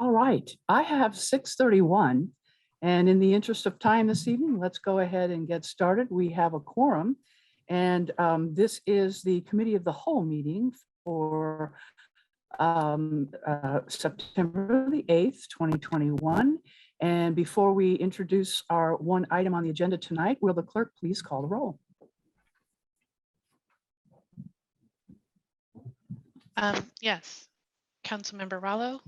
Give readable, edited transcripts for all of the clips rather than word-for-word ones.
All right, I have 6:31, and in the interest of time this evening, let's go ahead and get started. We have a quorum, and this is the Committee of the Whole meeting for September the 8th, 2021. And before we introduce our one item on the agenda tonight, will the clerk please call the roll? Yes. Councilmember Rallo.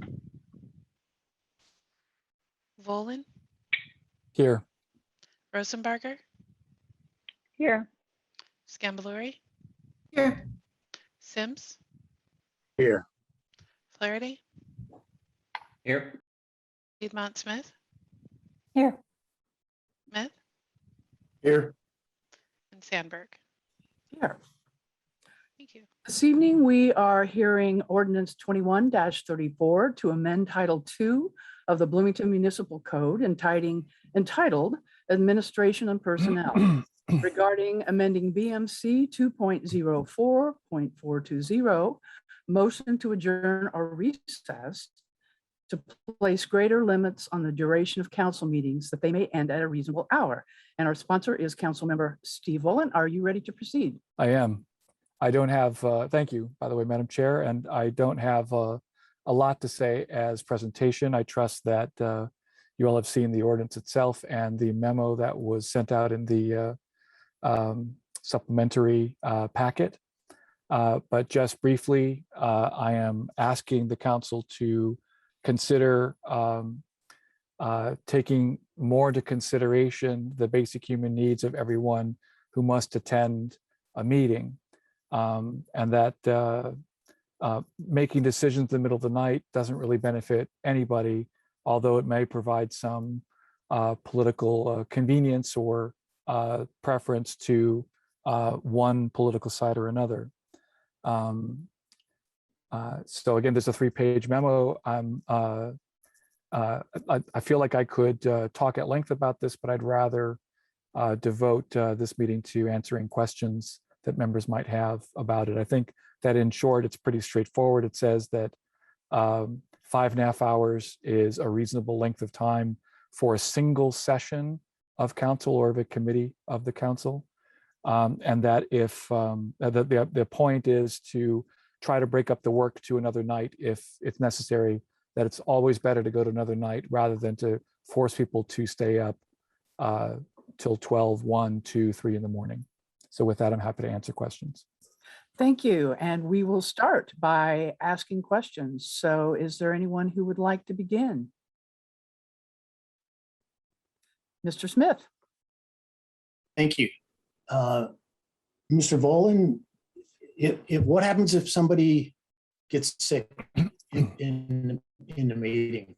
Volin. Here. Rosenbarger. Here. Scambalori. Here. Sims. Here. Flaherty. Here. Piedmont Smith. Here. Smith. Here. And Sandberg. Here. Thank you. This evening, we are hearing Ordinance 21-34 to amend Title II of the Bloomington Municipal Code entitled Administration and Personnel regarding amending BMC 2.04.420, motion to adjourn or recess to place greater limits on the duration of council meetings that they may end at a reasonable hour. And our sponsor is Councilmember Steve Volin. Are you ready to proceed? I am. I don't have, thank you, by the way, Madam Chair, and I don't have a lot to say as presentation. I trust that you all have seen the ordinance itself and the memo that was sent out in the supplementary packet. But just briefly, I am asking the council to consider taking more into consideration the basic human needs of everyone who must attend a meeting. And that making decisions in the middle of the night doesn't really benefit anybody, although it may provide some political convenience or preference to one political side or another. So again, there's a 3-page memo. I feel like I could talk at length about this, but I'd rather devote this meeting to answering questions that members might have about it. I think that in short, it's pretty straightforward. It says that 5.5 hours is a reasonable length of time for a single session of council or of a committee of the council. And that if the point is to try to break up the work to another night if it's necessary, that it's always better to go to another night rather than to force people to stay up till 12, 1, 2, 3 in the morning. So with that, I'm happy to answer questions. Thank you. And we will start by asking questions. So is there anyone who would like to begin? Mr. Smith. Thank you. Mr. Volin, what happens if somebody gets sick in the meeting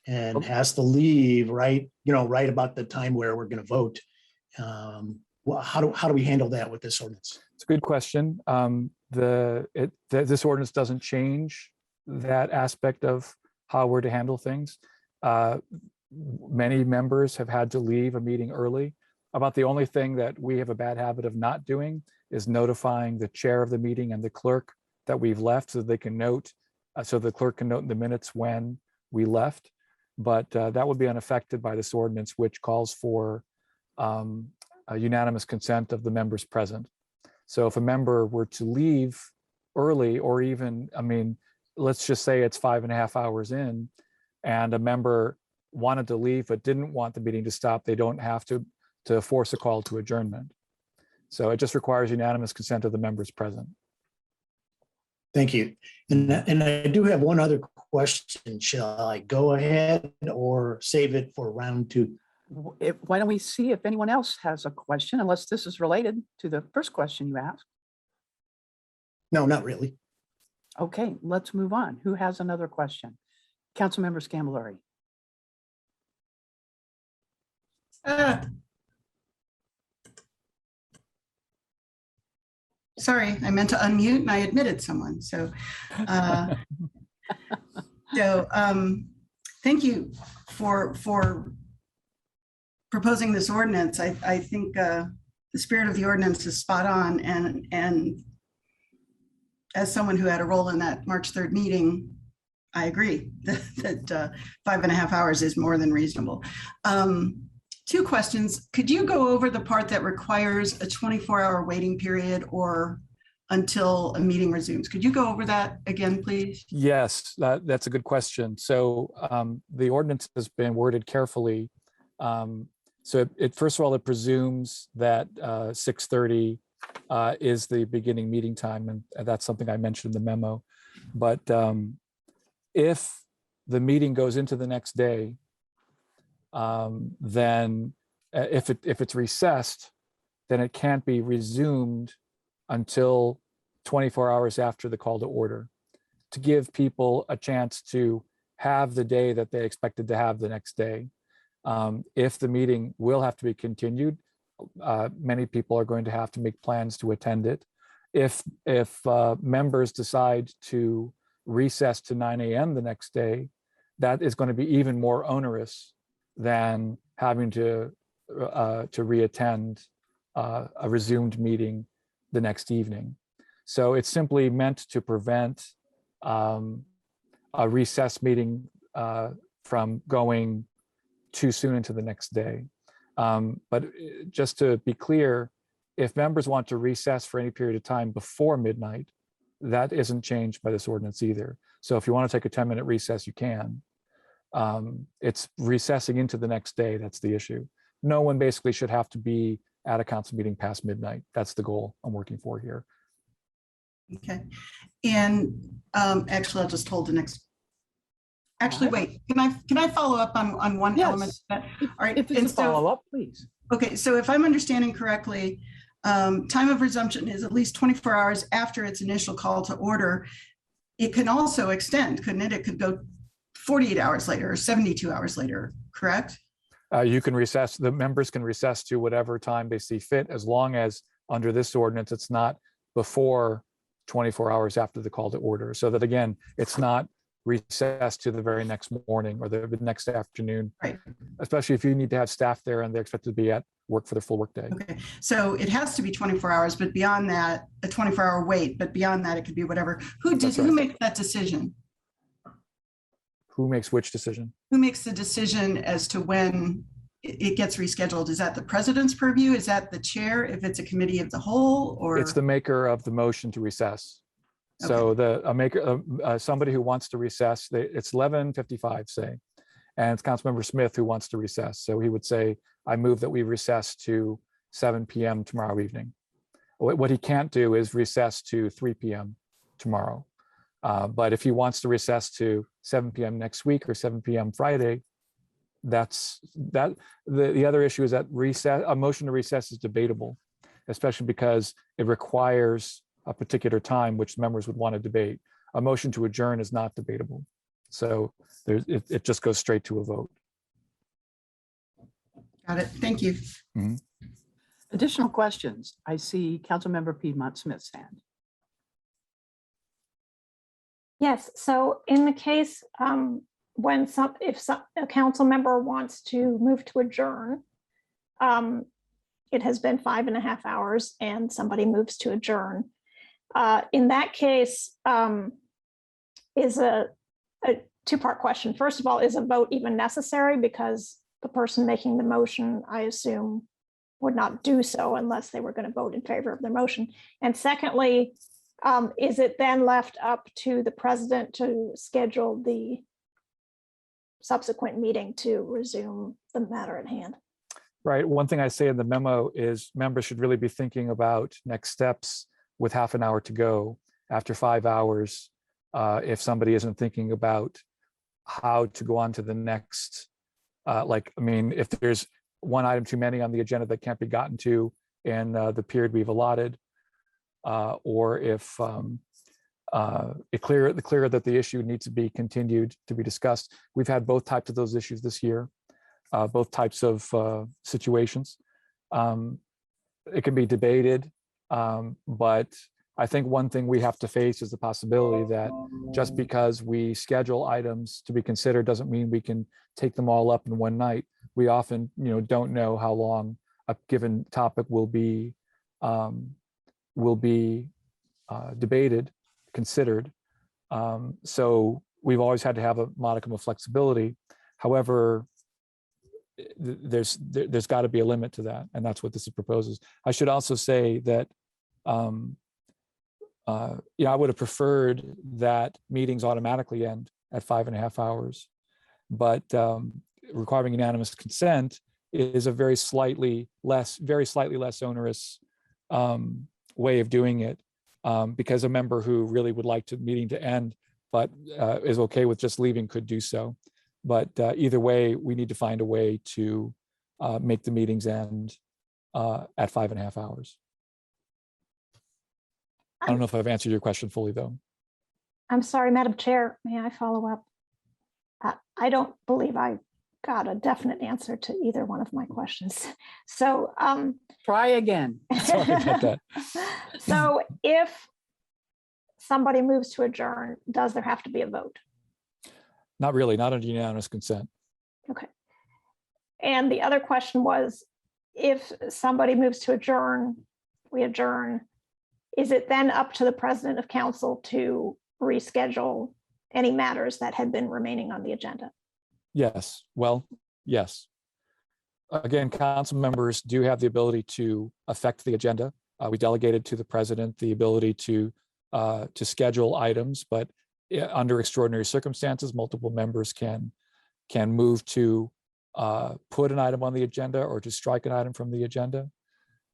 and has to leave right about the time where we're going to vote? How do we handle that with this ordinance? It's a good question. This ordinance doesn't change that aspect of how we're to handle things. Many members have had to leave a meeting early. About the only thing that we have a bad habit of not doing is notifying the chair of the meeting and the clerk that we've left, so they can note, so the clerk can note in the minutes when we left. But that would be unaffected by this ordinance, which calls for a unanimous consent of the members present. So if a member were to leave early, or even, let's just say it's 5.5 hours in, and a member wanted to leave but didn't want the meeting to stop, they don't have to force a call to adjournment. So it just requires unanimous consent of the members present. Thank you. And I do have one other question. Shall I go ahead or save it for round 2? Why don't we see if anyone else has a question, unless this is related to the first question you asked? No, not really. Okay, let's move on. Who has another question? Councilmember Scambalori. Sorry, I meant to unmute and I admitted someone. So, thank you for proposing this ordinance. I think the spirit of the ordinance is spot on, and as someone who had a role in that March 3rd meeting, I agree that 5.5 hours is more than reasonable. Two questions. Could you go over the part that requires a 24-hour waiting period or until a meeting resumes? Could you go over that again, please? Yes, that's a good question. So the ordinance has been worded carefully. So it first of all, it presumes that 6:30 is the beginning meeting time, and that's something I mentioned in the memo. But if the meeting goes into the next day, then if it's recessed, then it can't be resumed until 24 hours after the call to order, to give people a chance to have the day that they expected to have the next day. If the meeting will have to be continued, many people are going to have to make plans to attend it. If members decide to recess to 9 a.m. the next day, that is going to be even more onerous than having to reattend a resumed meeting the next evening. So it's simply meant to prevent a recess meeting from going too soon into the next day. But just to be clear, if members want to recess for any period of time before midnight, that isn't changed by this ordinance either. So if you want to take a 10-minute recess, you can. It's recessing into the next day that's the issue. No one basically should have to be at a council meeting past midnight. That's the goal I'm working for here. Okay. And actually, I'll just hold the next. Actually, wait, can I follow up on one element? Yes. Of that? All right. If it's and a follow-up, please. Okay, so if I'm understanding correctly, time of resumption is at least 24 hours after its initial call to order. It can also extend, couldn't it? It could go 48 hours later or 72 hours later, correct? You can recess, the members can recess to whatever time they see fit, as long as under this ordinance, it's not before 24 hours after the call to order. So that again, it's not recessed to the very next morning or the next afternoon, Right. Especially if you need to have staff there and they're expected to be at work for their full workday. Okay, so it has to be 24 hours, but beyond that, a 24-hour wait, but beyond that, it could be whatever. Who makes that decision? Who makes which decision? Who makes the decision as to when it gets rescheduled? Is that the president's purview? Is that the chair if it's a committee of the whole, or? It's the maker of the motion to recess. So somebody who wants to recess, it's 11:55, say, and it's Councilmember Smith who wants to recess. So he would say, I move that we recess to 7 p.m. tomorrow evening. What he can't do is recess to 3 p.m. tomorrow. But if he wants to recess to 7 p.m. next week or 7 p.m. Friday, that's that. The other issue is that a motion to recess is debatable, especially because it requires a particular time which members would want to debate. A motion to adjourn is not debatable. So it just goes straight to a vote. Got it. Thank you. Mm-hmm. Additional questions? I see Councilmember Piedmont Smith's hand. Yes, so in the case if a council member wants to move to adjourn, it has been 5.5 hours and somebody moves to adjourn. In that case, is a two-part question. First of all, is a vote even necessary? Because the person making the motion, I assume, would not do so unless they were going to vote in favor of the motion. And secondly, is it then left up to the president to schedule the subsequent meeting to resume the matter at hand? Right. One thing I say in the memo is members should really be thinking about next steps with half an hour to go after 5 hours. If somebody isn't thinking about how to go on to the next, if there's one item too many on the agenda that can't be gotten to in the period we've allotted, or if it's clear that the issue needs to be continued to be discussed. We've had both types of those issues this year, both types of situations. It can be debated, but I think one thing we have to face is the possibility that just because we schedule items to be considered doesn't mean we can take them all up in one night. We often, don't know how long a given topic will be debated, considered. So we've always had to have a modicum of flexibility. However, there's got to be a limit to that, and that's what this proposes. I should also say that I would have preferred that meetings automatically end at 5.5 hours, but requiring unanimous consent is a very slightly less onerous way of doing it, because a member who really would like the meeting to end but is okay with just leaving could do so. But either way, we need to find a way to make the meetings end at 5.5 hours. I don't know if I've answered your question fully, though. I'm sorry, Madam Chair, may I follow up? I don't believe I got a definite answer to either one of my questions. So Try again. Sorry about that. So if somebody moves to adjourn, does there have to be a vote? Not really, not under unanimous consent. Okay. And the other question was, if somebody moves to adjourn, we adjourn, is it then up to the president of council to reschedule any matters that had been remaining on the agenda? Yes, well, yes. Again, council members do have the ability to affect the agenda. We delegated to the president the ability to schedule items, but under extraordinary circumstances, multiple members can move to put an item on the agenda or to strike an item from the agenda.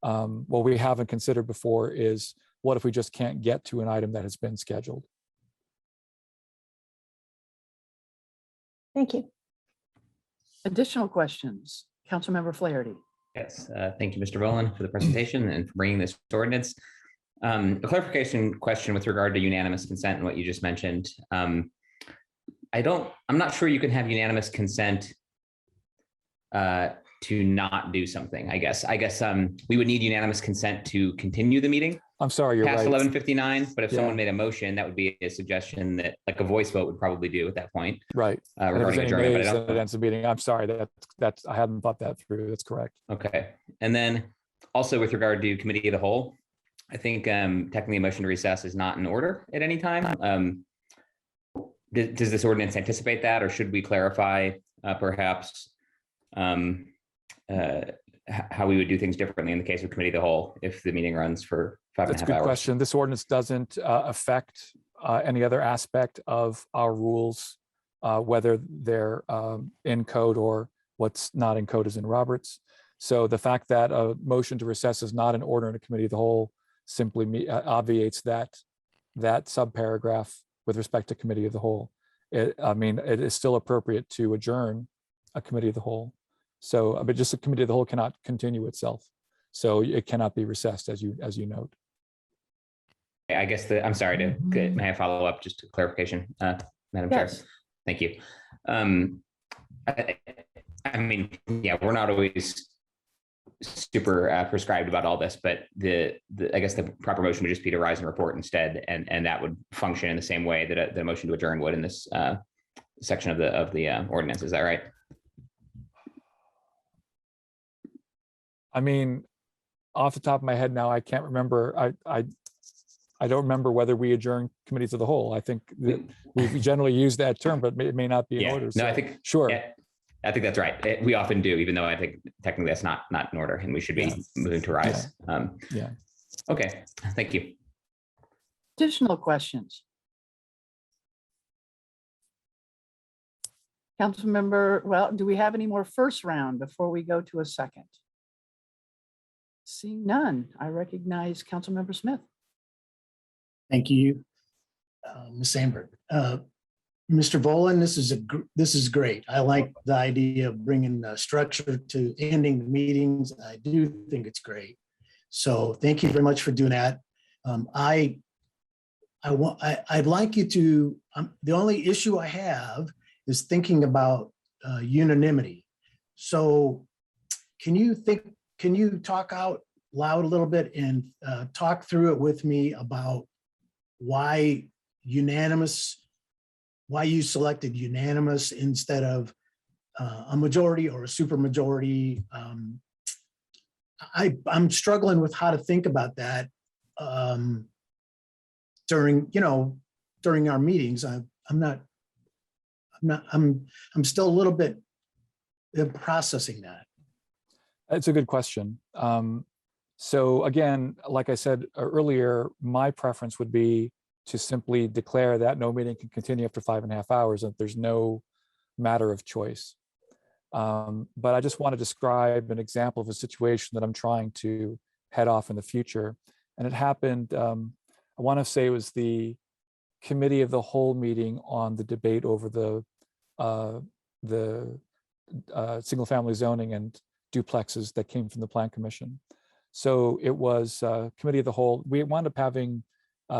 What we haven't considered before is, what if we just can't get to an item that has been scheduled? Thank you. Additional questions? Councilmember Flaherty. Yes, thank you, Mr. Boland, for the presentation and for bringing this ordinance. A clarification question with regard to unanimous consent and what you just mentioned. I'm not sure you can have unanimous consent to not do something. I guess we would need unanimous consent to continue the meeting I'm sorry, you're past right. 11:59. But if Yeah. someone made a motion, that would be a suggestion that like a voice vote would probably do at that point. Right. And if Regarding there's any adjournment, but I nays, don't. then it ends the meeting. I'm sorry, that's I hadn't thought that through. That's correct. Okay. And then also with regard to committee of the whole, I think technically a motion to recess is not in order at any time. Does this ordinance anticipate that, or should we clarify perhaps how we would do things differently in the case of committee of the whole if the meeting runs for 5.5 That's a good hours? question. This ordinance doesn't affect any other aspect of our rules, whether they're in code or what's not in code is in Roberts. So the fact that a motion to recess is not in order in a committee of the whole simply obviates that subparagraph with respect to committee of the whole. It is still appropriate to adjourn a committee of the whole. So, but just a committee of the whole cannot continue itself. So it cannot be recessed, as you note. I guess I'm sorry to, may I follow up, just a clarification, Madam Chair? Yes. Thank you. I mean, yeah, we're not always super prescribed about all this, but I guess the proper motion would just be to rise and report instead, and that would function in the same way that the motion to adjourn would in this section of the ordinance. Is that right? I mean, off the top of my head now, I can't remember. I don't remember whether we adjourn committees of the whole. I think that we generally use that term, but it may not be in Yeah. order. No, So, I think sure. yeah, I think that's right. We often do, even though I think technically that's not in order, and we should be moving to rise. Yeah. Okay, thank you. Additional questions? Councilmember, well, do we have any more first round before we go to a second? Seeing none, I recognize Councilmember Smith. Thank you, Ms. Sandberg. Mr. Volan, this is great. I like the idea of bringing structure to ending the meetings. I do think it's great. So thank you very much for doing that. I'd like you to. The only issue I have is thinking about unanimity. So can you talk out loud a little bit and talk through it with me about why you selected unanimous instead of a majority or a supermajority? I'm struggling with how to think about that during our meetings. I'm not I'm still a little bit processing that. It's a good question. So again, like I said earlier, my preference would be to simply declare that no meeting can continue after 5.5 hours, and there's no matter of choice. But I just want to describe an example of a situation that I'm trying to head off in the future. And it happened, I want to say it was the committee of the whole meeting on the debate over the single family zoning and duplexes that came from the Plan Commission. So it was committee of the whole. We wound up having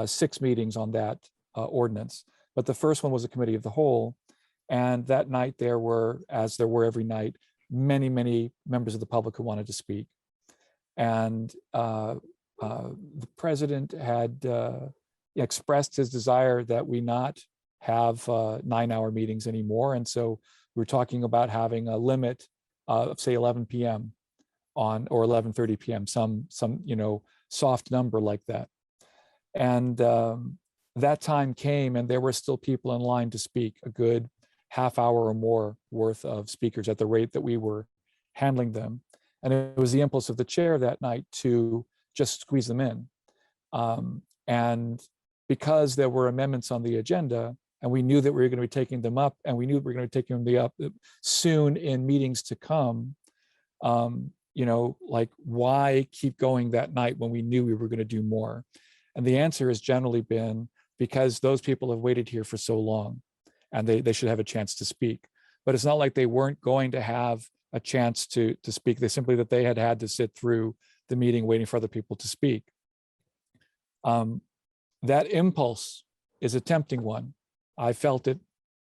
6 meetings on that ordinance, but the first one was a committee of the whole. And that night there were, as there were every night, many, many members of the public who wanted to speak. And the president had expressed his desire that we not have 9-hour meetings anymore. And so we were talking about having a limit of say 11 p.m. on, or 11:30 p.m., some soft number like that. And that time came and there were still people in line to speak, a good half hour or more worth of speakers at the rate that we were handling them. And it was the impulse of the chair that night to just squeeze them in. And because there were amendments on the agenda, and we knew that we were going to be taking them up, and we knew we were going to be taking them up soon in meetings to come, like, why keep going that night when we knew we were going to do more? And the answer has generally been because those people have waited here for so long, and they should have a chance to speak. But it's not like they weren't going to have a chance to speak. They simply that they had to sit through the meeting waiting for other people to speak. That impulse is a tempting one. I felt it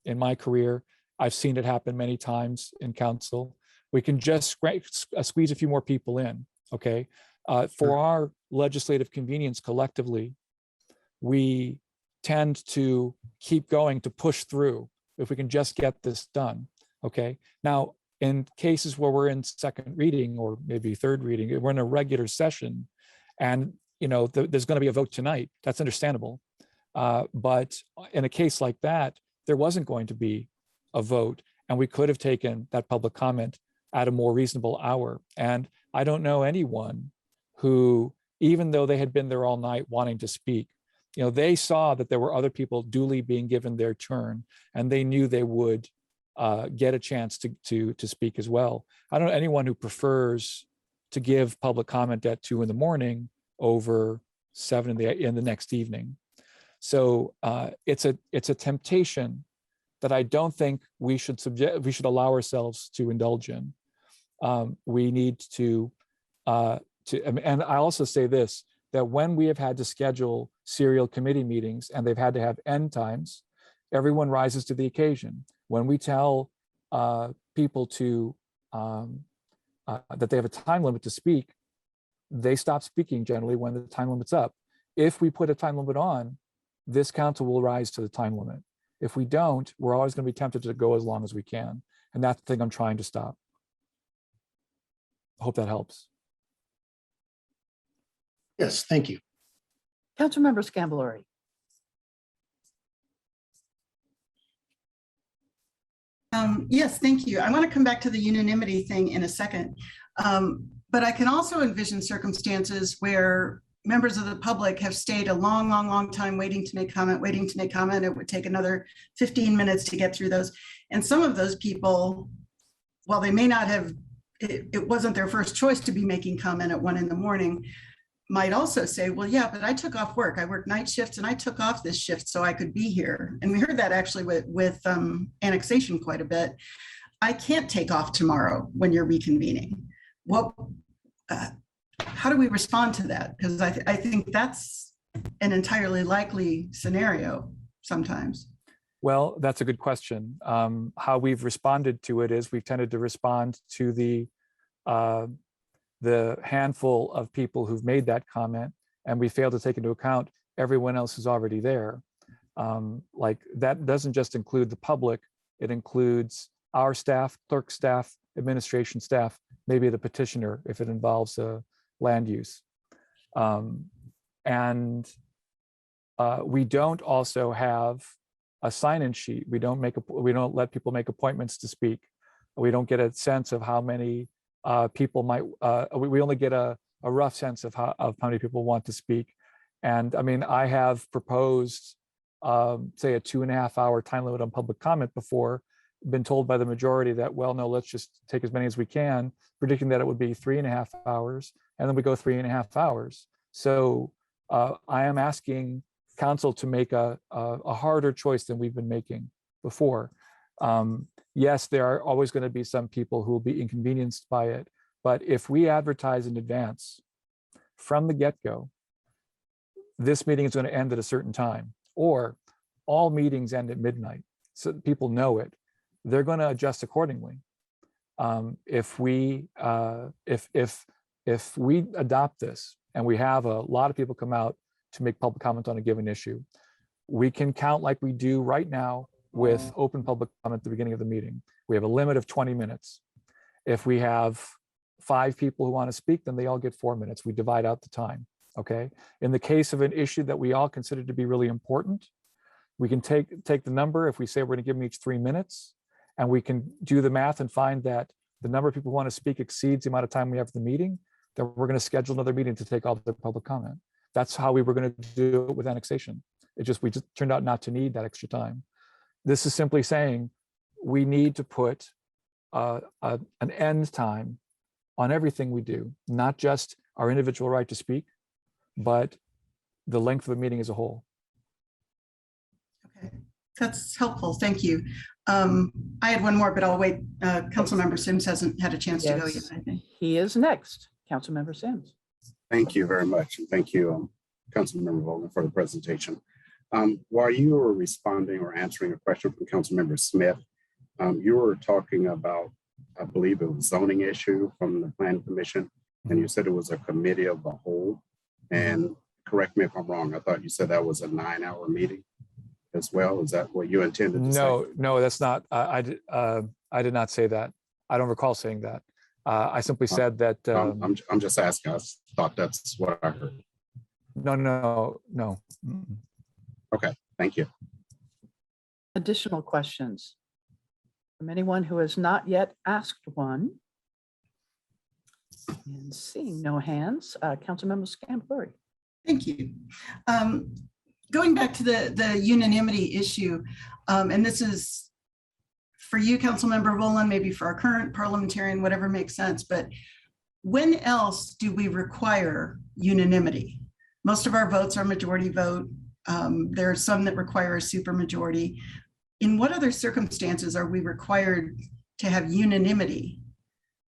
in my career. I've seen it happen many times in council. We can just squeeze a few more people in, okay? For our legislative convenience collectively, we tend to keep going, to push through if we can just get this done, okay? Now, in cases where we're in second reading or maybe third reading, we're in a regular session, and there's going to be a vote tonight. That's understandable. But in a case like that, there wasn't going to be a vote, and we could have taken that public comment at a more reasonable hour. And I don't know anyone who, even though they had been there all night wanting to speak, they saw that there were other people duly being given their turn, and they knew they would get a chance to speak as well. I don't know anyone who prefers to give public comment at 2 in.the.morning over 7 in the next evening. So it's a temptation that I don't think we should allow ourselves to indulge in. We need to, and I also say this, that when we have had to schedule serial committee meetings and they've had to have end times, everyone rises to the occasion. When we tell people to that they have a time limit to speak, they stop speaking generally when the time limit's up. If we put a time limit on, this council will rise to the time limit. If we don't, we're always going to be tempted to go as long as we can. And that's the thing I'm trying to stop. I hope that helps. Yes, thank you. Councilmember Scambolari. Yes, thank you. I want to come back to the unanimity thing in a second. But I can also envision circumstances where members of the public have stayed a long, long, long time waiting to make comment. It would take another 15 minutes to get through those. And some of those people, while they may not have, it wasn't their first choice to be making comment at 1 in.the.morning, might also say, well, yeah, but I took off work. I worked night shifts and I took off this shift so I could be here. And we heard that actually with annexation quite a bit. I can't take off tomorrow when you're reconvening. How do we respond to that? Because I think that's an entirely likely scenario sometimes. Well, that's a good question. How we've responded to it is we've tended to respond to the handful of people who've made that comment, and we fail to take into account everyone else who's already there. Like, that doesn't just include the public, it includes our staff, clerk staff, administration staff, maybe the petitioner if it involves land use. And we don't also have a sign-in sheet. We don't let people make appointments to speak. We don't get a sense of how many people might, we only get a rough sense of how many people want to speak. And I mean, I have proposed, say, a 2.5 hour time limit on public comment before, been told by the majority that, well, no, let's just take as many as we can, predicting that it would be 3.5 hours, and then we go 3.5 hours. So I am asking council to make a harder choice than we've been making before. Yes, there are always going to be some people who will be inconvenienced by it, but if we advertise in advance from the get-go, this meeting is going to end at a certain time, or all meetings end at midnight, so that people know it, they're going to adjust accordingly. If we adopt this and we have a lot of people come out to make public comment on a given issue, we can count like we do right now with open public comment at the beginning of the meeting. We have a limit of 20 minutes. If we have 5 people who want to speak, then they all get 4 minutes. We divide out the time, okay? In the case of an issue that we all consider to be really important, we can take the number, if we say we're going to give them each 3 minutes, and we can do the math and find that the number of people who want to speak exceeds the amount of time we have for the meeting, then we're going to schedule another meeting to take all the public comment. That's how we were going to do it with annexation. We just turned out not to need that extra time. This is simply saying we need to put an end time on everything we do, not just our individual right to speak, but the length of the meeting as a whole. Okay, that's helpful. Thank you. I had one more, but I'll wait. Councilmember Sims hasn't had a chance to go yet, Yes, I think. he is next. Councilmember Sims. Thank you very much. And thank you, Councilmember Vogel, for the presentation. While you were responding or answering a question from Councilmember Smith, you were talking about, I believe it was zoning issue from the Planning Commission, and you said it was a committee of the whole. And correct me if I'm wrong, I thought you said that was a 9-hour meeting as well. Is that what you intended to say? No, that's not. I did not say that. I don't recall saying that. I simply said that. I'm just asking. I thought that's what I heard. No. Okay, thank you. Additional questions from anyone who has not yet asked one? And seeing no hands, Councilmember Scampluri. Thank you. Going back to the unanimity issue, and this is for you, Councilmember Volan, maybe for our current parliamentarian, whatever makes sense, but when else do we require unanimity? Most of our votes are majority vote. There are some that require a supermajority. In what other circumstances are we required to have unanimity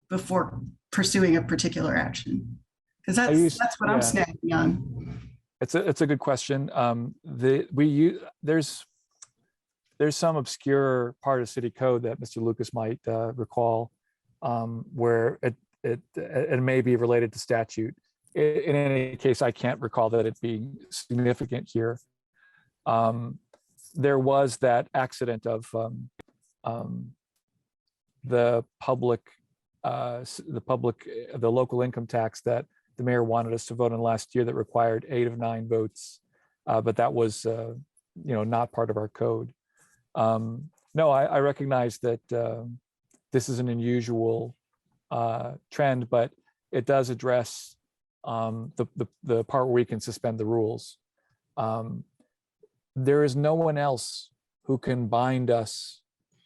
before pursuing a particular action? Because that's what I'm snagging on. It's a good question. There's some obscure part of city code that Mr. Lucas might recall, where it may be related to statute. In any case, I can't recall that it being significant here. There was that accident of the local income tax that the mayor wanted us to vote on last year that required 8 of 9 votes, but that was not part of our code. No, I recognize that this is an unusual trend, but it does address the part where we can suspend the rules. There is no one else who can bind us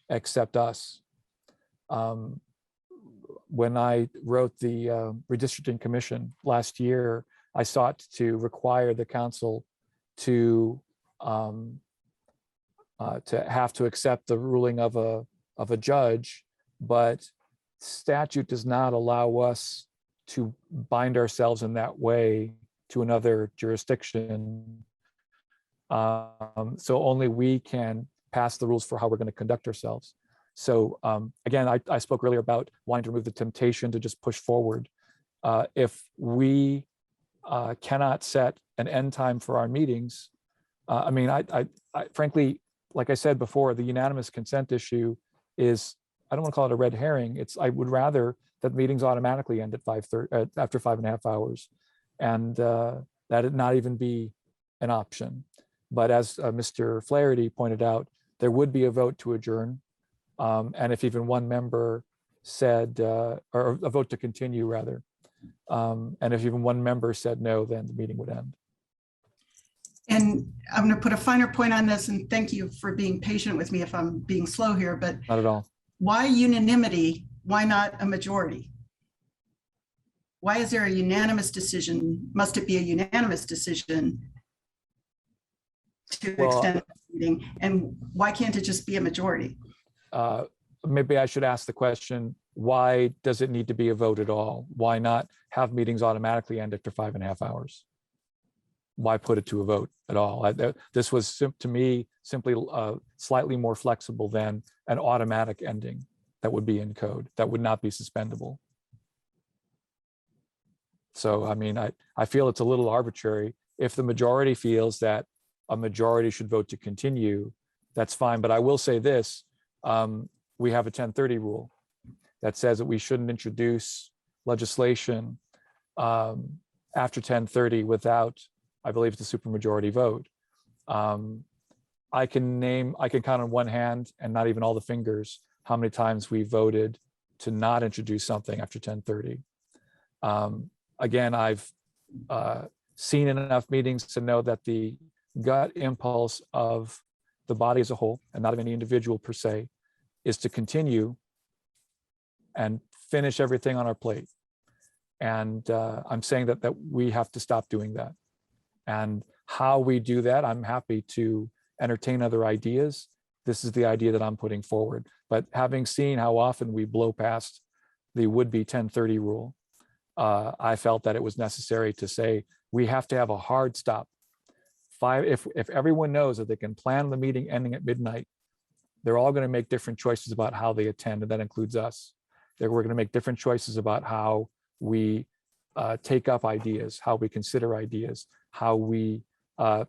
except us. When I wrote the redistricting commission last year, I sought to require the council to have to accept the ruling of a judge, but statute does not allow us to bind ourselves in that way to another jurisdiction. So only we can pass the rules for how we're going to conduct ourselves. So again, I spoke earlier about wanting to remove the temptation to just push forward. If we cannot set an end time for our meetings, I mean, I frankly, like I said before, the unanimous consent issue is, I don't want to call it a red herring. I would rather that meetings automatically end at 5:30 after 5.5 hours, and that it not even be an option. But as Mr. Flaherty pointed out, there would be a vote to adjourn. And if even one member said, or a vote to continue rather, and if even one member said no, then the meeting would end. And I'm going to put a finer point on this, and thank you for being patient with me if I'm being slow here, but Not at all. why unanimity? Why not a majority? Why is there a unanimous decision? Must it be a unanimous decision to Well, extend the meeting? And why can't it just be a majority? Maybe I should ask the question, why does it need to be a vote at all? Why not have meetings automatically end after 5.5 hours? Why put it to a vote at all? This was to me simply slightly more flexible than an automatic ending that would be in code, that would not be suspendable. So, I mean, I feel it's a little arbitrary. If the majority feels that a majority should vote to continue, that's fine. But I will say this, we have a 10:30 rule that says that we shouldn't introduce legislation after 10:30 without, I believe, the supermajority vote. I can count on one hand and not even all the fingers how many times we voted to not introduce something after 10:30. Again, I've seen in enough meetings to know that the gut impulse of the body as a whole, and not of any individual per se, is to continue and finish everything on our plate. And I'm saying that we have to stop doing that. And how we do that, I'm happy to entertain other ideas. This is the idea that I'm putting forward. But having seen how often we blow past the would-be 10:30 rule, I felt that it was necessary to say we have to have a hard stop. If everyone knows that they can plan the meeting ending at midnight, they're all going to make different choices about how they attend, and that includes us. We're going to make different choices about how we take up ideas, how we consider ideas, how we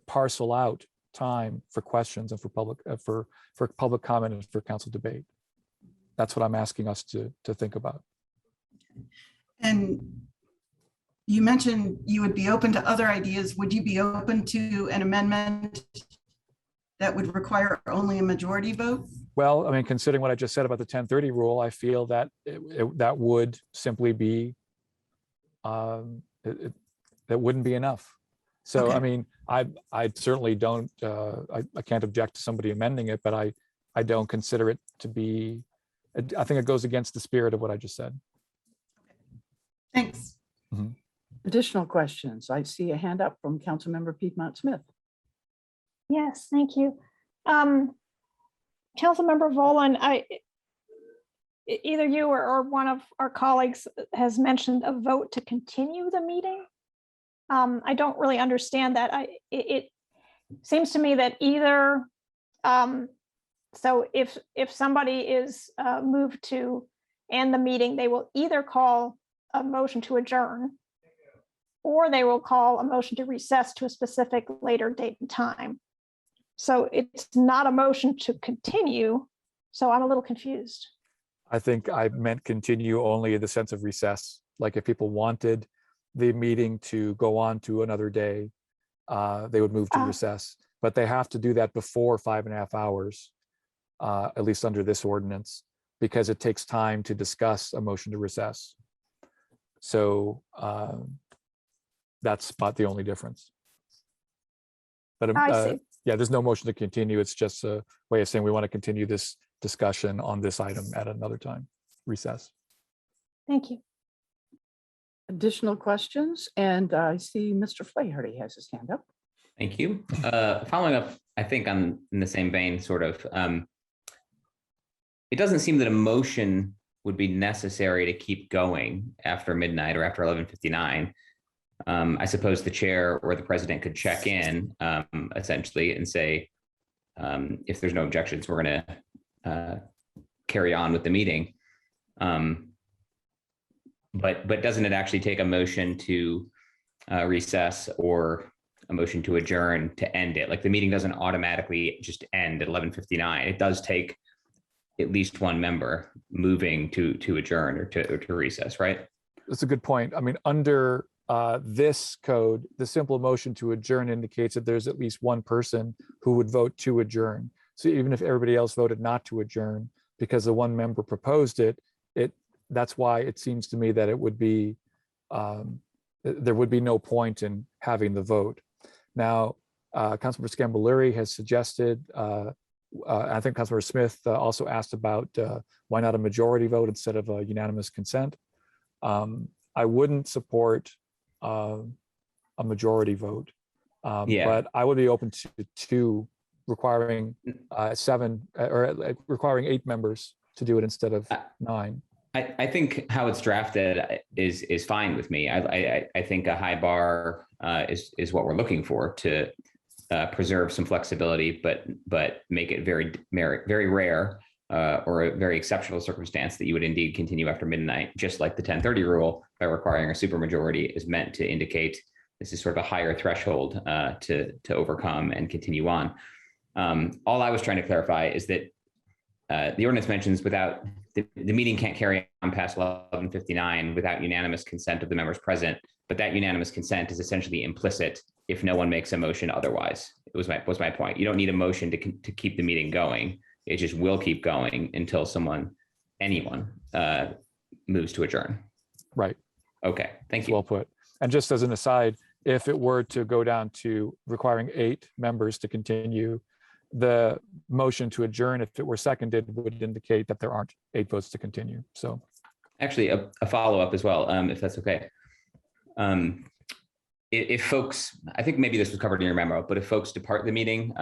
parcel out time for questions and for public comment and for council debate. That's what I'm asking us to think about. And you mentioned you would be open to other ideas. Would you be open to an amendment that would require only a majority vote? Well, I mean, considering what I just said about the 10:30 rule, I feel that that would simply be, that wouldn't be enough. So, Okay. I mean, I certainly don't, I can't object to somebody amending it, but I don't consider it to be, I think it goes against the spirit of what I just said. Thanks. Additional questions? I see a hand up from Councilmember Piedmont Smith. Yes, thank you. Councilmember Volin, either you or one of our colleagues has mentioned a vote to continue the meeting. I don't really understand that. It seems to me that either, so if somebody is moved to end the meeting, they will either call a motion to adjourn, or they will call a motion to recess to a specific later date and time. So it's not a motion to continue. So I'm a little confused. I think I meant continue only in the sense of recess. Like if people wanted the meeting to go on to another day, they would move to recess. But they have to do that before 5.5 hours, at least under this ordinance, because it takes time to discuss a motion to recess. So that's about the only difference. But I see. yeah, there's no motion to continue. It's just a way of saying we want to continue this discussion on this item at another time, recess. Thank you. Additional questions? And I see Mr. Flaherty has his hand up. Thank you. Following up, I think in the same vein, sort of, it doesn't seem that a motion would be necessary to keep going after midnight or after 11:59. I suppose the chair or the president could check in essentially and say, if there's no objections, we're going to carry on with the meeting. But doesn't it actually take a motion to recess or a motion to adjourn to end it? Like the meeting doesn't automatically just end at 11:59. It does take at least one member moving to adjourn or to recess, right? That's a good point. I mean, under this code, the simple motion to adjourn indicates that there's at least one person who would vote to adjourn. So even if everybody else voted not to adjourn, because the one member proposed it, that's why it seems to me that it would be, there would be no point in having the vote. Now, Councilmember Scambolery has suggested, I think Councilmember Smith also asked about why not a majority vote instead of a unanimous consent. I wouldn't support a majority vote, but I would be open to requiring 7 or requiring 8 members to do it instead of 9. I think how it's drafted is fine with me. I think a high bar is what we're looking for to preserve some flexibility, but make it very rare or a very exceptional circumstance that you would indeed continue after midnight, just like the 10:30 rule by requiring a supermajority is meant to indicate this is sort of a higher threshold to overcome and continue on. All I was trying to clarify is that the ordinance mentions without the meeting can't carry on past 11:59 without unanimous consent of the members present, but that unanimous consent is essentially implicit if no one makes a motion otherwise. It was my point. You don't need a motion to keep the meeting going. It just will keep going until anyone moves to adjourn. Right. Okay, thank you. Well put. And just as an aside, if it were to go down to requiring 8 members to continue, the motion to adjourn, if it were seconded, would indicate that there aren't 8 votes to continue. So actually a follow-up as well, if that's okay. If folks, I think maybe this was covered in your memo, but if folks depart the meeting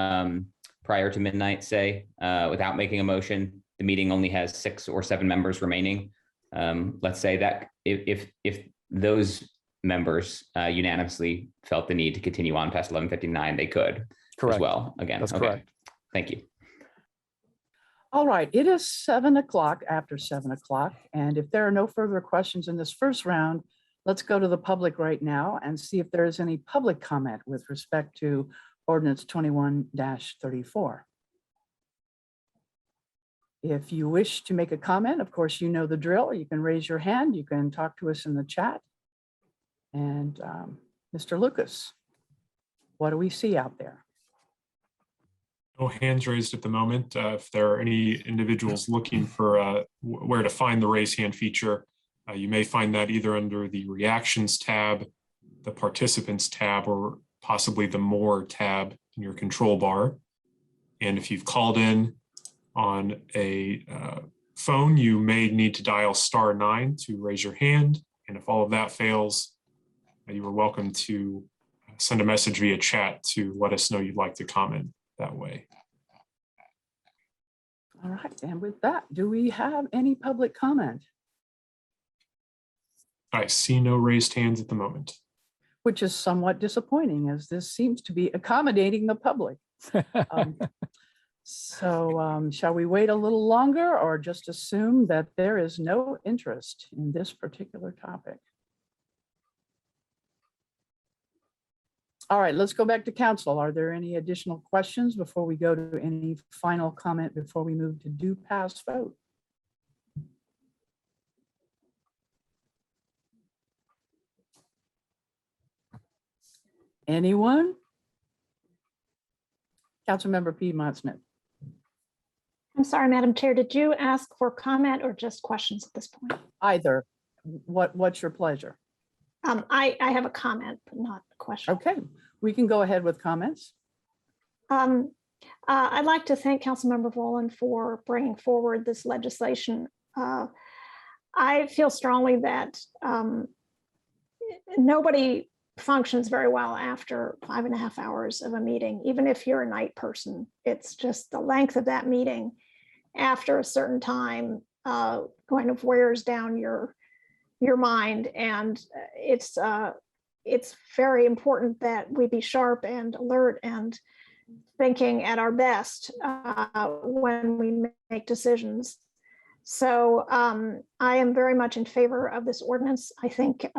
prior to midnight, say, without making a motion, the meeting only has 6 or 7 members remaining. Let's say that if those members unanimously felt the need to continue on past 11:59, they could. correct. As well. Again, That's okay. correct. Thank you. All right, it is 7 o'clock, after 7 o'clock. And if there are no further questions in this first round, let's go to the public right now and see if there is any public comment with respect to Ordinance 21-34. If you wish to make a comment, of course, you know the drill. You can raise your hand. You can talk to us in the chat. And Mr. Lucas, what do we see out there? No hands raised at the moment. If there are any individuals looking for where to find the raise hand feature, you may find that either under the reactions tab, the participants tab, or possibly the more tab in your control bar. And if you've called in on a phone, you may need to dial *9 to raise your hand. And if all of that fails, you are welcome to send a message via chat to let us know you'd like to comment that way. All right, and with that, do we have any public comment? I see no raised hands at the moment. Which is somewhat disappointing, as this seems to be accommodating the public. Shall we wait a little longer or just assume that there is no interest in this particular topic? All right, let's go back to council. Are there any additional questions before we go to any final comment before we move to do pass vote? Anyone? Councilmember Piedmont Smith. I'm sorry, Madam Chair, did you ask for comment or just questions at this point? Either. What's your pleasure? I have a comment, but not a question. Okay, we can go ahead with comments. I'd like to thank Councilmember Volin for bringing forward this legislation. I feel strongly that nobody functions very well after 5.5 hours of a meeting, even if you're a night person. It's just the length of that meeting after a certain time kind of wears down your mind, and it's very important that we be sharp and alert and thinking at our best when we make decisions. So I am very much in favor of this ordinance. I think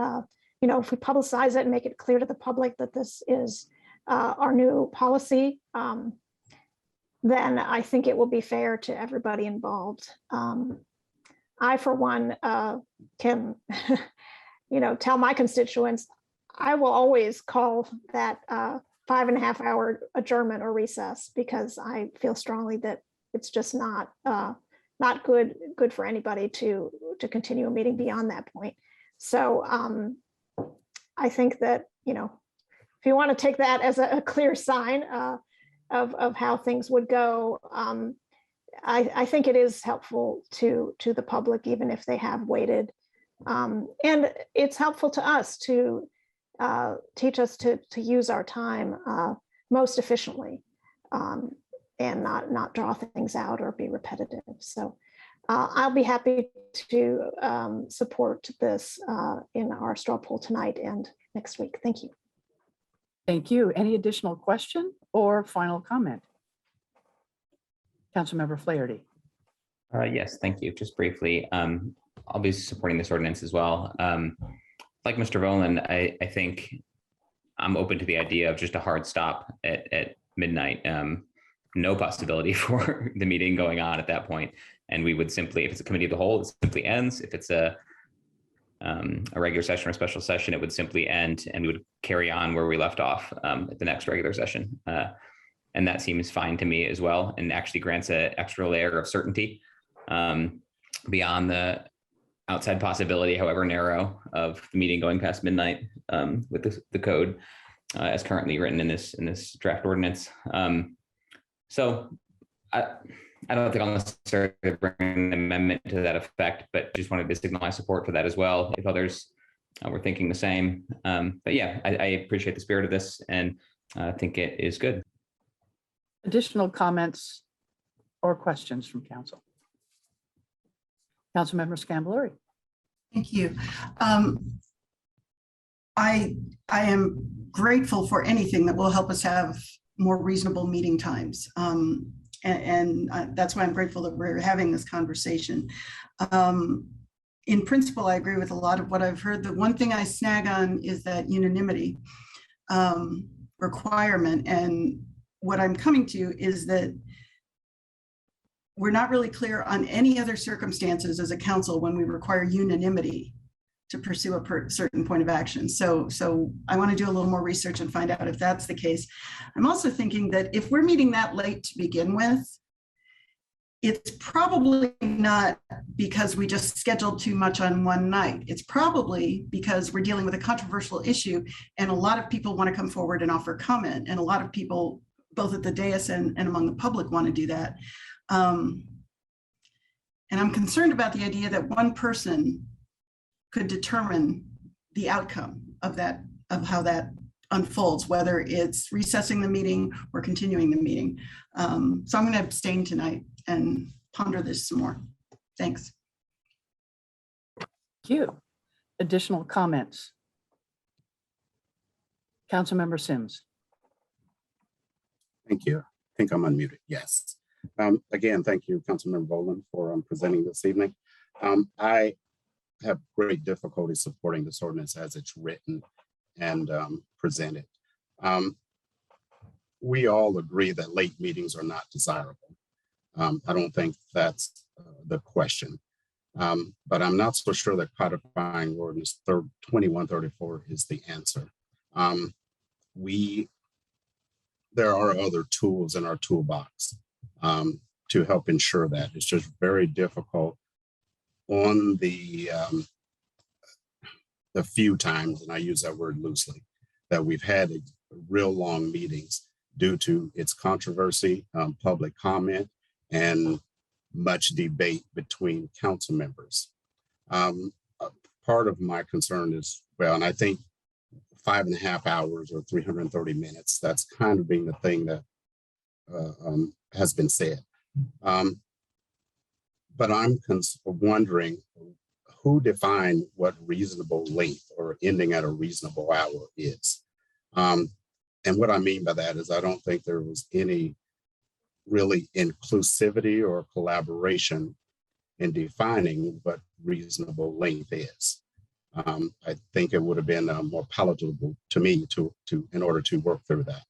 if we publicize it and make it clear to the public that this is our new policy, then I think it will be fair to everybody involved. I, for one, can, tell my constituents, I will always call that 5.5 hour adjournment or recess, because I feel strongly that it's just not good for anybody to continue a meeting beyond that point. So I think that, if you want to take that as a clear sign of how things would go, I think it is helpful to the public, even if they have waited. And it's helpful to us to teach us to use our time most efficiently, and not draw things out or be repetitive. So I'll be happy to support this in our straw poll tonight and next week. Thank you. Thank you. Any additional question or final comment? Councilmember Flaherty. Yes, thank you. Just briefly, I'll be supporting this ordinance as well. Like Mr. Volan, I think I'm open to the idea of just a hard stop at midnight. No possibility for the meeting going on at that point. And we would simply, if it's a committee of the whole, it simply ends. If it's a regular session or a special session, it would simply end, and we would carry on where we left off at the next regular session. And that seems fine to me as well, and actually grants an extra layer of certainty beyond the outside possibility, however narrow, of the meeting going past midnight with the code as currently written in this draft ordinance. So I don't think I'll necessarily bring an amendment to that effect, but just wanted to signal my support for that as well, if others were thinking the same. But yeah, I appreciate the spirit of this, and I think it is good. Additional comments or questions from council? Councilmember Scambalori. Thank you. I am grateful for anything that will help us have more reasonable meeting times. And that's why I'm grateful that we're having this conversation. In principle, I agree with a lot of what I've heard. The one thing I snag on is that unanimity requirement. And what I'm coming to is that we're not really clear on any other circumstances as a council when we require unanimity to pursue a certain point of action. So I want to do a little more research and find out if that's the case. I'm also thinking that if we're meeting that late to begin with, it's probably not because we just scheduled too much on one night. It's probably because we're dealing with a controversial issue, and a lot of people want to come forward and offer comment. And a lot of people, both at the dais and among the public, want to do that. And I'm concerned about the idea that one person could determine the outcome of that, of how that unfolds, whether it's recessing the meeting or continuing the meeting. So I'm going to abstain tonight and ponder this some more. Thanks. Thank you. Additional comments? Councilmember Sims. Thank you. I think I'm unmuted. Yes. Again, thank you, Councilmember Volan, for presenting this evening. I have great difficulty supporting this ordinance as it's written and presented. We all agree that late meetings are not desirable. I don't think that's the question. But I'm not so sure that codifying ordinance 2134 is the answer. There are other tools in our toolbox to help ensure that. It's just very difficult on the few times, and I use that word loosely, that we've had real long meetings due to its controversy, public comment, and much debate between council members. Part of my concern is, well, and I think 5.5 hours or 330 minutes, that's kind of being the thing that has been said. But I'm wondering who defined what reasonable length or ending at a reasonable hour is. And what I mean by that is I don't think there was any really inclusivity or collaboration in defining what reasonable length is. I think it would have been more palatable to me in order to work through that.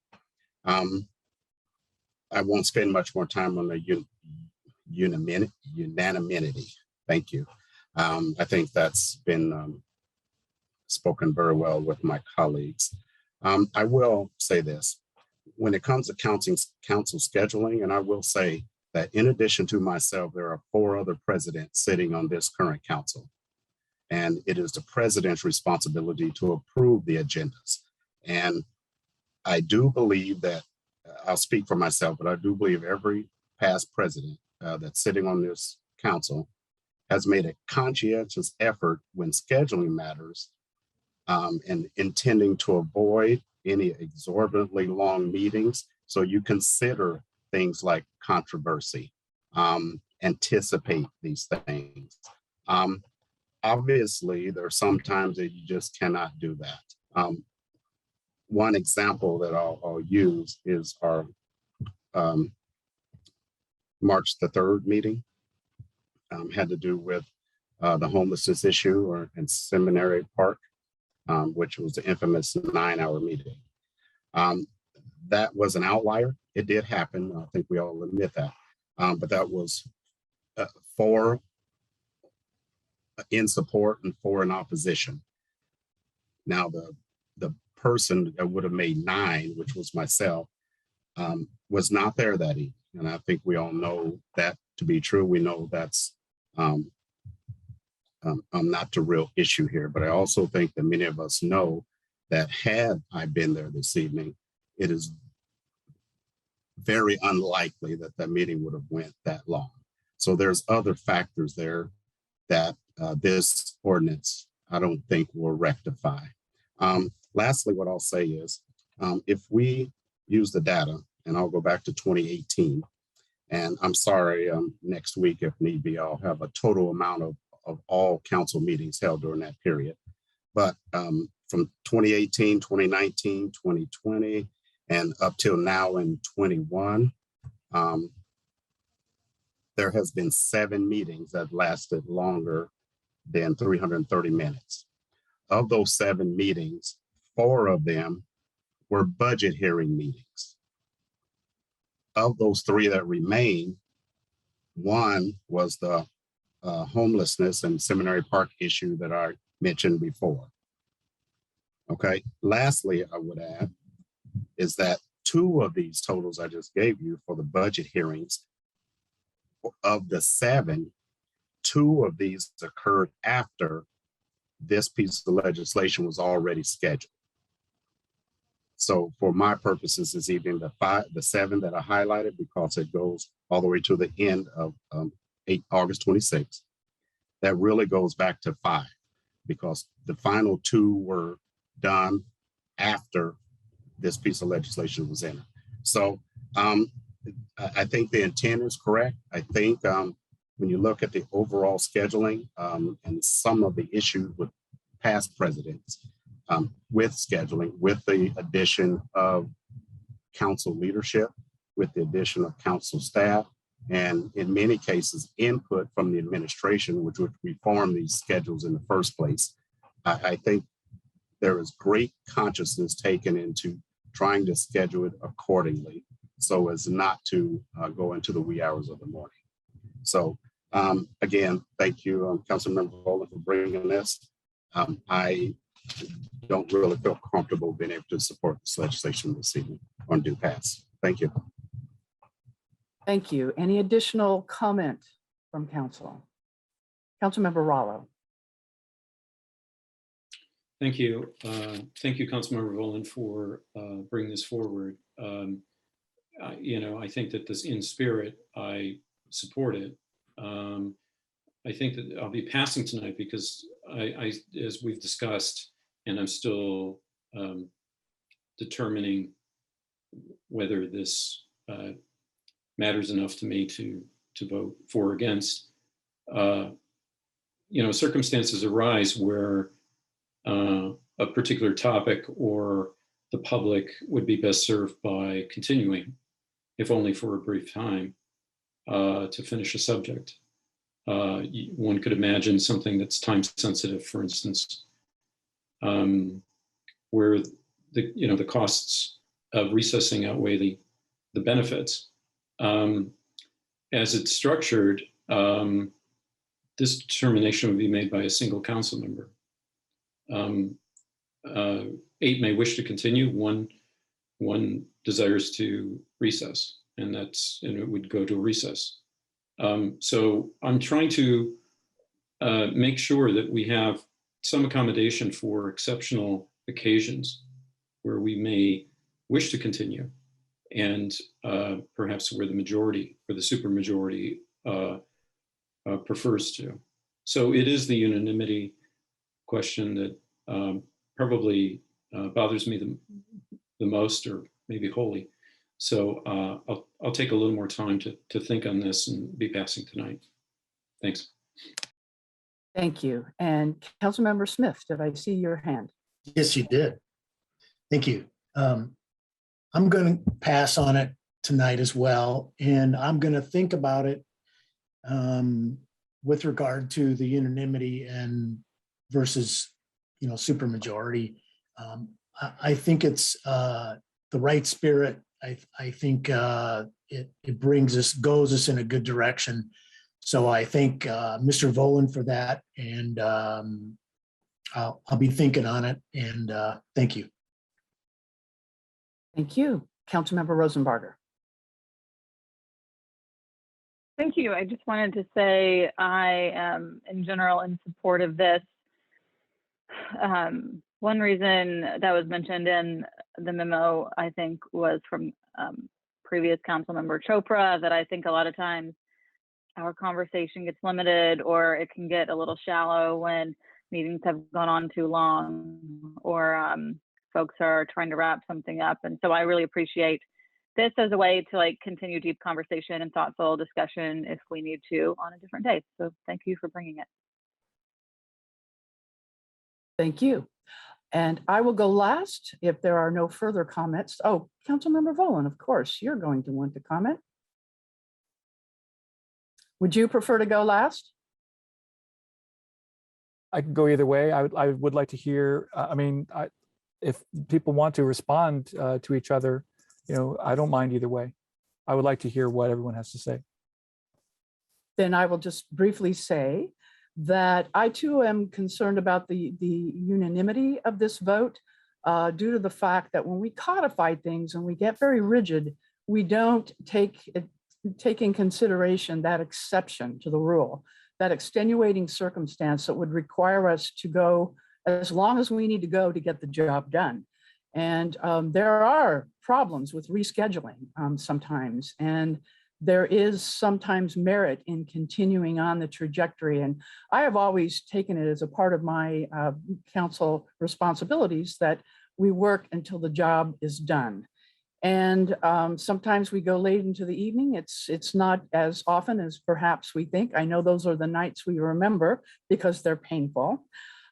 I won't spend much more time on the unanimity. Thank you. I think that's been spoken very well with my colleagues. I will say this, when it comes to council scheduling, and I will say that in addition to myself, there are 4 other presidents sitting on this current council. And it is the president's responsibility to approve the agendas. And I do believe that, I'll speak for myself, but I do believe every past president that's sitting on this council has made a conscientious effort when scheduling matters and intending to avoid any exorbitantly long meetings. So you consider things like controversy, anticipate these things. Obviously, there are some times that you just cannot do that. One example that I'll use is our March the 3rd meeting. Had to do with the homelessness issue in Seminary Park, which was the infamous 9-hour meeting. That was an outlier. It did happen. I think we all admit that. But that was 4 in support and 4 in opposition. Now, the person that would have made 9, which was myself, was not there that evening. And I think we all know that to be true. We know that's not the real issue here, but I also think that many of us know that had I been there this evening, it is very unlikely that that meeting would have went that long. So there's other factors there that this ordinance, I don't think, will rectify. Lastly, what I'll say is, if we use the data, and I'll go back to 2018, and I'm sorry, next week, if need be, I'll have a total amount of all council meetings held during that period. But from 2018, 2019, 2020, and up till now in 21, there has been 7 meetings that lasted longer than 330 minutes. Of those 7 meetings, 4 of them were budget hearing meetings. Of those 3 that remain, 1 was the homelessness and Seminary Park issue that I mentioned before. Okay, lastly, I would add is that 2 of these totals I just gave you for the budget hearings, of the 7, 2 of these occurred after this piece of legislation was already scheduled. So for my purposes, it's even the 7 that I highlighted, because it goes all the way to the end of August 26th. That really goes back to 5, because the final 2 were done after this piece of legislation was in. So I think the intent is correct. I think when you look at the overall scheduling and some of the issues with past presidents with scheduling, with the addition of council leadership, with the addition of council staff, and in many cases, input from the administration, which would reform these schedules in the first place. I think there is great consciousness taken into trying to schedule it accordingly so as not to go into the wee hours of the morning. So again, thank you, Councilmember Rowland, for bringing this. I don't really feel comfortable being able to support this legislation this evening on due pass. Thank you. Thank you. Any additional comment from council? Councilmember Rollo. Thank you. Thank you, Councilmember Rowland, for bringing this forward. I think that this in spirit, I support it. I think that I'll be passing tonight because I as we've discussed, and I'm still determining whether this matters enough to me to vote for or against. Circumstances arise where a particular topic or the public would be best served by continuing, if only for a brief time, to finish a subject. One could imagine something that's time sensitive, for instance, where the costs of recessing outweigh the benefits. As it's structured, this determination would be made by a single council member. 8 may wish to continue, one desires to recess, and it would go to a recess. So I'm trying to make sure that we have some accommodation for exceptional occasions where we may wish to continue, and perhaps where the majority or the supermajority prefers to. So it is the unanimity question that probably bothers me the most, or maybe wholly. So I'll take a little more time to think on this and be passing tonight. Thanks. Thank you. And Councilmember Smith, did I see your hand? Yes, you did. Thank you. I'm going to pass on it tonight as well, and I'm going to think about it with regard to the unanimity and versus, supermajority. I think it's the right spirit. I think it goes us in a good direction. So I thank Mr. Volan for that, and I'll be thinking on it. And thank you. Thank you. Councilmember Rosenbarger. Thank you. I just wanted to say I am in general in support of this. One reason that was mentioned in the memo, I think, was from previous Councilmember Chopra, that I think a lot of times our conversation gets limited, or it can get a little shallow when meetings have gone on too long, or folks are trying to wrap something up. And so I really appreciate this as a way to continue deep conversation and thoughtful discussion if we need to on a different day. So thank you for bringing it. Thank you. And I will go last if there are no further comments. Oh, Councilmember Volan, of course, you're going to want to comment. Would you prefer to go last? I can go either way. I would like to hear, if people want to respond to each other, I don't mind either way. I would like to hear what everyone has to say. Then I will just briefly say that I too am concerned about the unanimity of this vote due to the fact that when we codify things and we get very rigid, we don't take in consideration that exception to the rule, that extenuating circumstance that would require us to go as long as we need to go to get the job done. And there are problems with rescheduling sometimes, and there is sometimes merit in continuing on the trajectory. And I have always taken it as a part of my council responsibilities that we work until the job is done. And sometimes we go late into the evening. It's not as often as perhaps we think. I know those are the nights we remember because they're painful.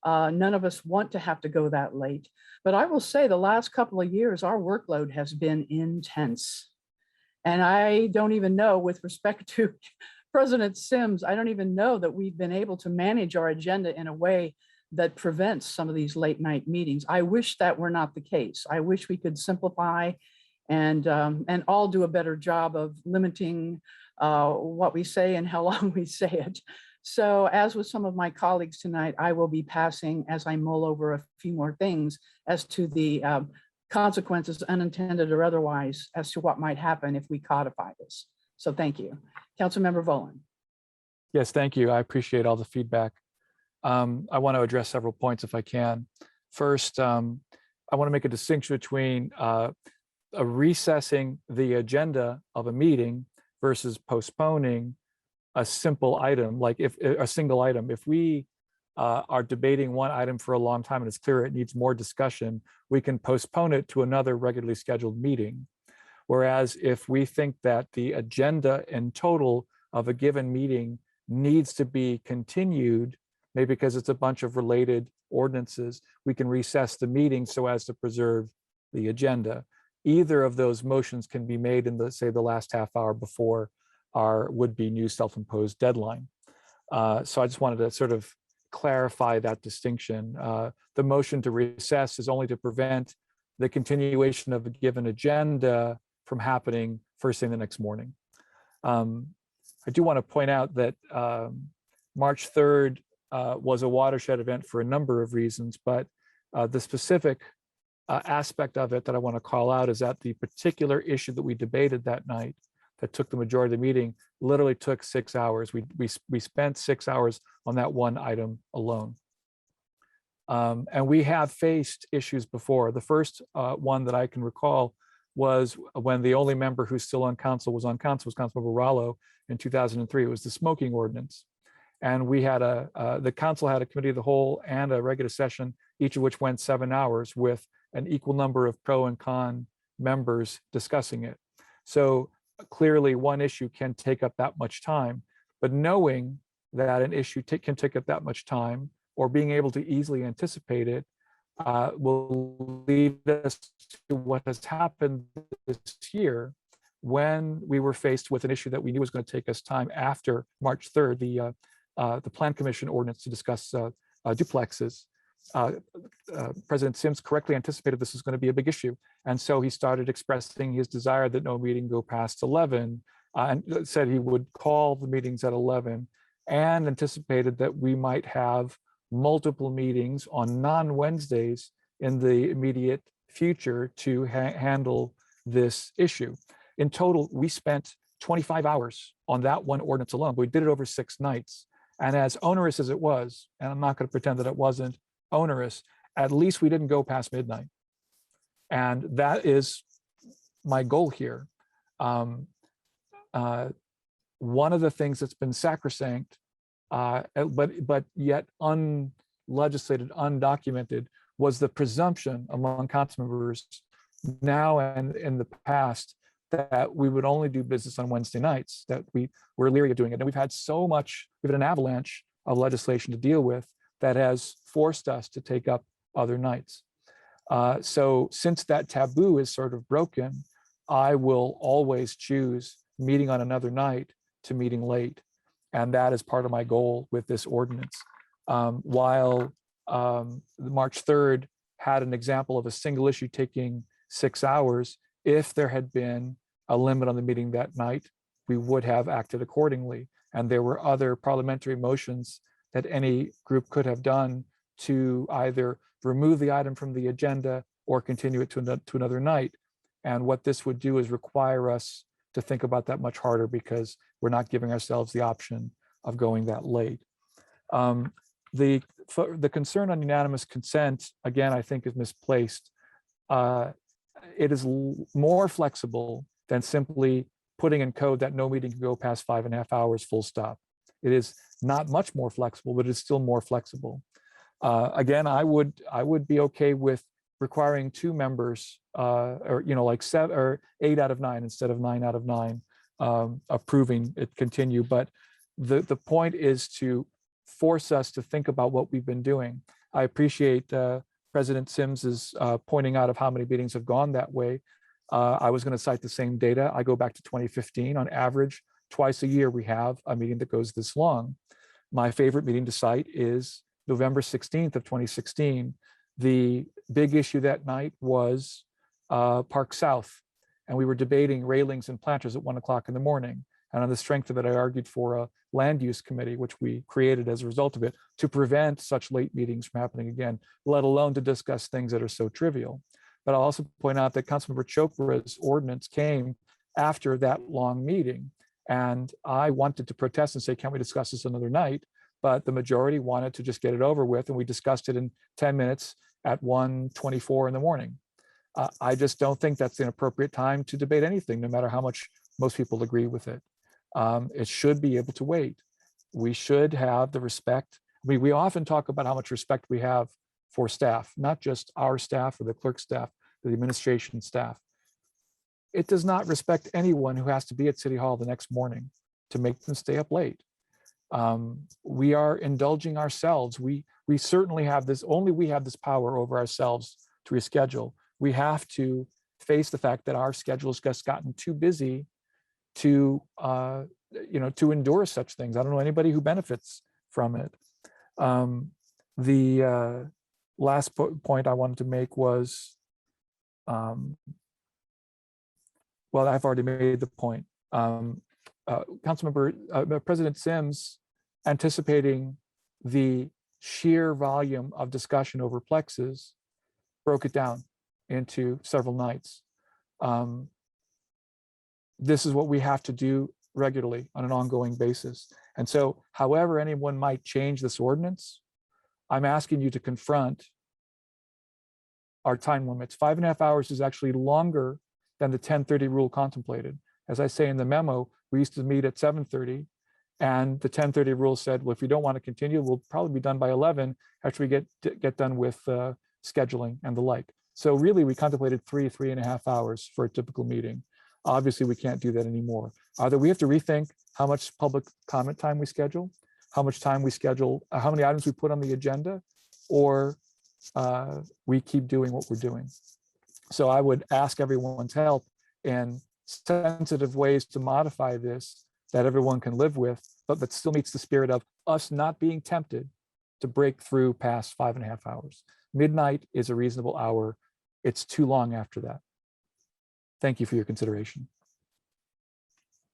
None of us want to have to go that late. But I will say the last couple of years, our workload has been intense. And I don't even know, with respect to President Sims, I don't even know that we've been able to manage our agenda in a way that prevents some of these late night meetings. I wish that were not the case. I wish we could simplify and all do a better job of limiting what we say and how long we say it. So as with some of my colleagues tonight, I will be passing as I mull over a few more things as to the consequences, unintended or otherwise, as to what might happen if we codify this. So thank you. Councilmember Volan. Yes, thank you. I appreciate all the feedback. I want to address several points if I can. First, I want to make a distinction between recessing the agenda of a meeting versus postponing a simple item, like if a single item. If we are debating one item for a long time and it's clear it needs more discussion, we can postpone it to another regularly scheduled meeting. Whereas if we think that the agenda in total of a given meeting needs to be continued, maybe because it's a bunch of related ordinances, we can recess the meeting so as to preserve the agenda. Either of those motions can be made in say the last half hour before our would-be new self-imposed deadline. So I just wanted to sort of clarify that distinction. The motion to recess is only to prevent the continuation of a given agenda from happening first thing the next morning. I do want to point out that March 3rd was a watershed event for a number of reasons, but the specific aspect of it that I want to call out is that the particular issue that we debated that night that took the majority of the meeting literally took 6 hours. We spent 6 hours on that one item alone. And we have faced issues before. The first one that I can recall was when the only member who's still on council was Councilmember Rallo in 2003. It was the smoking ordinance. And we had the council had a committee of the whole and a regular session, each of which went 7 hours with an equal number of pro and con members discussing it. So clearly one issue can take up that much time, but knowing that an issue can take up that much time or being able to easily anticipate it will lead us to what has happened this year when we were faced with an issue that we knew was going to take us time after March 3rd, the Plan Commission ordinance to discuss duplexes. President Sims correctly anticipated this was going to be a big issue. And so he started expressing his desire that no meeting go past 11 and said he would call the meetings at 11 and anticipated that we might have multiple meetings on non-Wednesdays in the immediate future to handle this issue. In total, we spent 25 hours on that one ordinance alone, but we did it over 6 nights. And as onerous as it was, and I'm not going to pretend that it wasn't onerous, at least we didn't go past midnight. And that is my goal here. One of the things that's been sacrosanct, but yet unlegislated, undocumented, was the presumption among council members now and in the past that we would only do business on Wednesday nights, that we were leery of doing it. And we've had an avalanche of legislation to deal with that has forced us to take up other nights. So since that taboo is sort of broken, I will always choose meeting on another night to meeting late. And that is part of my goal with this ordinance. While March 3rd had an example of a single issue taking 6 hours, if there had been a limit on the meeting that night, we would have acted accordingly. And there were other parliamentary motions that any group could have done to either remove the item from the agenda or continue it to another night. And what this would do is require us to think about that much harder because we're not giving ourselves the option of going that late. The concern on unanimous consent, again, I think is misplaced. It is more flexible than simply putting in code that no meeting can go past 5.5 hours full stop. It is not much more flexible, but it's still more flexible. Again, I would be okay with requiring 2 members, or like 7 or 8 out of 9 instead of 9 out of 9, approving it continue. But the point is to force us to think about what we've been doing. I appreciate President Sims's pointing out of how many meetings have gone that way. I was going to cite the same data. I go back to 2015. On average, twice a year, we have a meeting that goes this long. My favorite meeting to cite is November 16th of 2016. The big issue that night was Park South. And we were debating railings and planters at 1 o'clock in the morning. And on the strength of it, I argued for a land use committee, which we created as a result of it, to prevent such late meetings from happening again, let alone to discuss things that are so trivial. But I'll also point out that Councilmember Chopra's ordinance came after that long meeting. And I wanted to protest and say, can't we discuss this another night? But the majority wanted to just get it over with. And we discussed it in 10 minutes at 1:24 in the morning. I just don't think that's an appropriate time to debate anything, no matter how much most people agree with it. It should be able to wait. We should have the respect. I mean, we often talk about how much respect we have for staff, not just our staff or the clerk staff, the administration staff. It does not respect anyone who has to be at City Hall the next morning to make them stay up late. We are indulging ourselves. We certainly have this, only we have this power over ourselves to reschedule. We have to face the fact that our schedule has just gotten too busy to to endure such things. I don't know anybody who benefits from it. The last point I wanted to make was, well, I've already made the point. Councilmember President Sims anticipating the sheer volume of discussion over plexes, broke it down into several nights. This is what we have to do regularly on an ongoing basis. And so however anyone might change this ordinance, I'm asking you to confront our time limits. 5.5 hours is actually longer than the 10:30 rule contemplated. As I say in the memo, we used to meet at 7:30 and the 10:30 rule said, well, if you don't want to continue, we'll probably be done by 11 after we get done with scheduling and the like. So really we contemplated 3.5 hours for a typical meeting. Obviously we can't do that anymore. Either we have to rethink how much public comment time we schedule, how much time we schedule, how many items we put on the agenda, or we keep doing what we're doing. So I would ask everyone's help in sensitive ways to modify this that everyone can live with, but that still meets the spirit of us not being tempted to break through past 5.5 hours. Midnight is a reasonable hour. It's too long after that. Thank you for your consideration.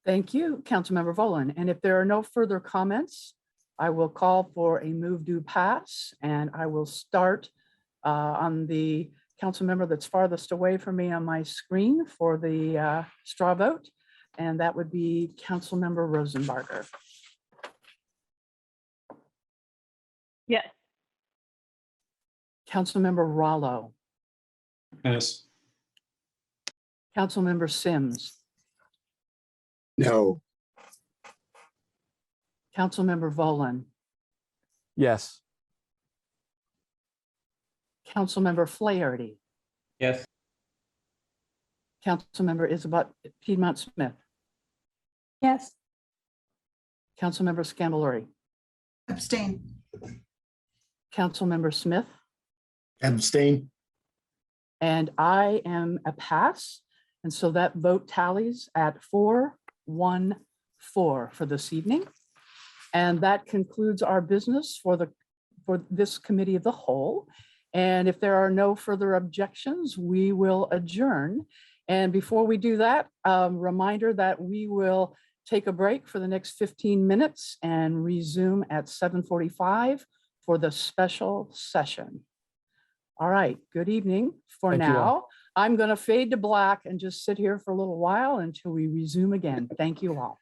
Thank you, Councilmember Volin. And if there are no further comments, I will call for a move to pass, and I will start on the council member that's farthest away from me on my screen for the straw vote, and that would be Councilmember Rosenbarger. Yes. Councilmember Rollo, Pass. Councilmember Sims, No. Councilmember Volin, Yes. Councilmember Flaherty, Yes. Councilmember Isabel Piedmont Smith, Yes. Councilmember Scambalori, Abstain. Councilmember Smith, Abstain. and I am a pass. And so that vote tallies at 4-1-4 for this evening. And that concludes our business for this committee of the whole. And if there are no further objections, we will adjourn. And before we do that, reminder that we will take a break for the next 15 minutes and resume at 7:45 for the special session. All right, good evening for Thank you all. now. I'm going to fade to black and just sit here for a little while until we resume again. Thank you all.